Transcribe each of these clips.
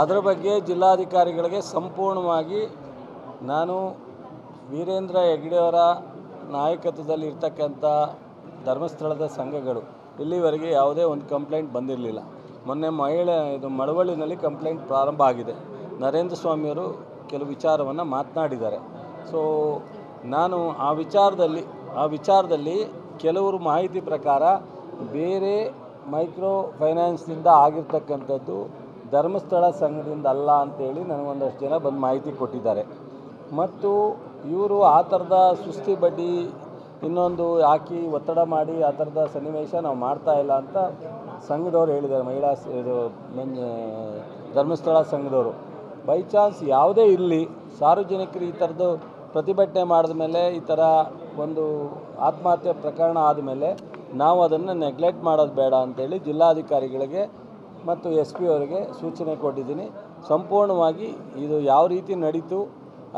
ಅದರ ಬಗ್ಗೆ ಜಿಲ್ಲಾಧಿಕಾರಿಗಳಿಗೆ ಸಂಪೂರ್ಣವಾಗಿ ನಾನು ವೀರೇಂದ್ರ ಹೆಗ್ಗಡೆಯವರ ನಾಯಕತ್ವದಲ್ಲಿ ಇರ್ತಕ್ಕಂಥ ಧರ್ಮಸ್ಥಳದ ಸಂಘಗಳು ಇಲ್ಲಿವರೆಗೆ ಯಾವುದೇ ಒಂದು ಕಂಪ್ಲೇಂಟ್ ಬಂದಿರಲಿಲ್ಲ. ಮೊನ್ನೆ ಇದು ಮಳವಳ್ಳಿನಲ್ಲಿ ಕಂಪ್ಲೇಂಟ್ ಪ್ರಾರಂಭ ಆಗಿದೆ. ನರೇಂದ್ರ ಸ್ವಾಮಿಯವರು ಕೆಲವು ವಿಚಾರವನ್ನು ಮಾತನಾಡಿದ್ದಾರೆ. ಸೊ ನಾನು ಆ ವಿಚಾರದಲ್ಲಿ ಕೆಲವರು ಮಾಹಿತಿ ಪ್ರಕಾರ ಬೇರೆ ಮೈಕ್ರೋ ಫೈನಾನ್ಸ್ನಿಂದ ಆಗಿರ್ತಕ್ಕಂಥದ್ದು ಧರ್ಮಸ್ಥಳ ಸಂಘದಿಂದ ಅಲ್ಲ ಅಂತೇಳಿ ನನಗೊಂದಷ್ಟು ಜನ ಬಂದು ಮಾಹಿತಿ ಕೊಟ್ಟಿದ್ದಾರೆ. ಮತ್ತು ಇವರು ಆ ಥರದ ಸುಸ್ತಿ ಬಡ್ಡಿ ಇನ್ನೊಂದು ಹಾಕಿ ಒತ್ತಡ ಮಾಡಿ ಆ ಥರದ ಸನ್ನಿವೇಶ ನಾವು ಮಾಡ್ತಾಯಿಲ್ಲ ಅಂತ ಸಂಘದವ್ರು ಹೇಳಿದ್ದಾರೆ. ಧರ್ಮಸ್ಥಳ ಸಂಘದವರು ಬೈ ಚಾನ್ಸ್ ಯಾವುದೇ ಇರಲಿ, ಸಾರ್ವಜನಿಕರು ಈ ಥರದ್ದು ಪ್ರತಿಭಟನೆ ಮಾಡಿದ ಮೇಲೆ ಈ ಥರ ಒಂದು ಆತ್ಮಹತ್ಯೆ ಪ್ರಕರಣ ಆದಮೇಲೆ ನಾವು ಅದನ್ನು ನೆಗ್ಲೆಕ್ಟ್ ಮಾಡೋದು ಬೇಡ ಅಂತೇಳಿ ಜಿಲ್ಲಾಧಿಕಾರಿಗಳಿಗೆ ಮತ್ತು SP ಅವರಿಗೆ ಸೂಚನೆ ಕೊಟ್ಟಿದ್ದೀನಿ. ಸಂಪೂರ್ಣವಾಗಿ ಇದು ಯಾವ ರೀತಿ ನಡೀತು,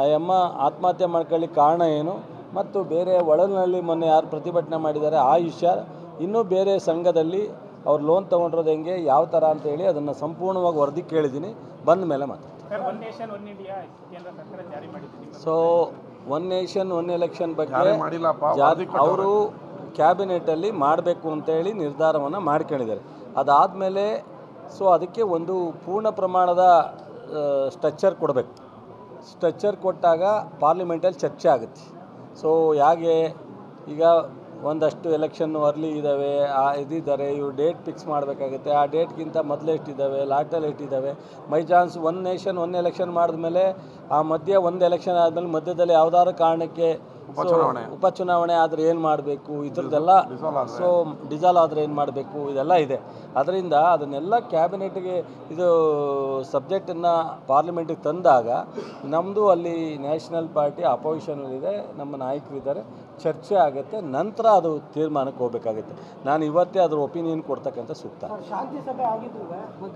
ಆ ಅಮ್ಮ ಆತ್ಮಹತ್ಯೆ ಮಾಡ್ಕೊಳ್ಳಿಕ್ಕೆ ಕಾರಣ ಏನು, ಮತ್ತು ಬೇರೆ ಒಳನಲ್ಲಿ ಮೊನ್ನೆ ಯಾರು ಪ್ರತಿಭಟನೆ ಮಾಡಿದ್ದಾರೆ ಆ ವಿಷಯ, ಇನ್ನೂ ಬೇರೆ ಸಂಘದಲ್ಲಿ ಅವ್ರು ಲೋನ್ ತೊಗೊಂಡಿರೋದು ಹೆಂಗೆ, ಯಾವ ಥರ ಅಂತೇಳಿ ಅದನ್ನು ಸಂಪೂರ್ಣವಾಗಿ ವರದಿ ಕೇಳಿದ್ದೀನಿ. ಬಂದ ಮೇಲೆ ಮಾತಾಡ್ತೀನಿ. So one nation one election ಬಗ್ಗೆ ಅವರು ಕ್ಯಾಬಿನೆಟಲ್ಲಿ ಮಾಡಬೇಕು ಅಂತೇಳಿ ನಿರ್ಧಾರವನ್ನು ಮಾಡ್ಕೊಂಡಿದ್ದಾರೆ. ಅದಾದಮೇಲೆ ಸೊ ಅದಕ್ಕೆ ಒಂದು ಪೂರ್ಣ ಪ್ರಮಾಣದ ಸ್ಟ್ರಕ್ಚರ್ ಕೊಡಬೇಕು. ಸ್ಟ್ರಕ್ಚರ್ ಕೊಟ್ಟಾಗ ಪಾರ್ಲಿಮೆಂಟಲ್ಲಿ ಚರ್ಚೆ ಆಗುತ್ತೆ. ಸೊ ಹೇಗೆ ಈಗ ಒಂದಷ್ಟು ಎಲೆಕ್ಷನ್ ಅರ್ಲಿ ಇದ್ದಾವೆ, ಇದಿದ್ದಾರೆ, ಇವರು ಡೇಟ್ ಫಿಕ್ಸ್ ಮಾಡಬೇಕಾಗುತ್ತೆ. ಆ ಡೇಟ್ಗಿಂತ ಮೊದಲು ಎಷ್ಟಿದ್ದಾವೆ, ಲಾಟಲ್ಲಿ ಎಷ್ಟಿದ್ದಾವೆ. By chance one nation one election ಮಾಡಿದ್ಮೇಲೆ ಆ ಮಧ್ಯೆ ಒಂದು ಎಲೆಕ್ಷನ್ ಆದಮೇಲೆ ಮಧ್ಯದಲ್ಲಿ ಯಾವುದಾದ್ರು ಕಾರಣಕ್ಕೆ ಉಪಚುನಾವಣೆ ಆದರೆ ಏನು ಮಾಡಬೇಕು, ಈ ಥರದ್ದೆಲ್ಲ, ಸೊ ಡಿಸಾಲ್ವ್ ಆದರೆ ಏನು ಮಾಡಬೇಕು, ಇದೆಲ್ಲ ಇದೆ. ಅದರಿಂದ ಅದನ್ನೆಲ್ಲ ಕ್ಯಾಬಿನೆಟ್ಗೆ ಇದು ಸಬ್ಜೆಕ್ಟನ್ನು ಪಾರ್ಲಿಮೆಂಟಿಗೆ ತಂದಾಗ ನಮ್ಮದು ಅಲ್ಲಿ ನ್ಯಾಷನಲ್ ಪಾರ್ಟಿ ಅಪೋಸಿಷನಲ್ಲಿದೆ, ನಮ್ಮ ನಾಯಕರಿದ್ದಾರೆ, ಚರ್ಚೆ ಆಗುತ್ತೆ. ನಂತರ ಅದು ತೀರ್ಮಾನಕ್ಕೆ ಹೋಗಬೇಕಾಗುತ್ತೆ. ನಾನು ಇವತ್ತೇ ಅದ್ರ ಒಪಿನಿಯನ್ ಕೊಡ್ತಕ್ಕಂಥ ಸೂಕ್ತ.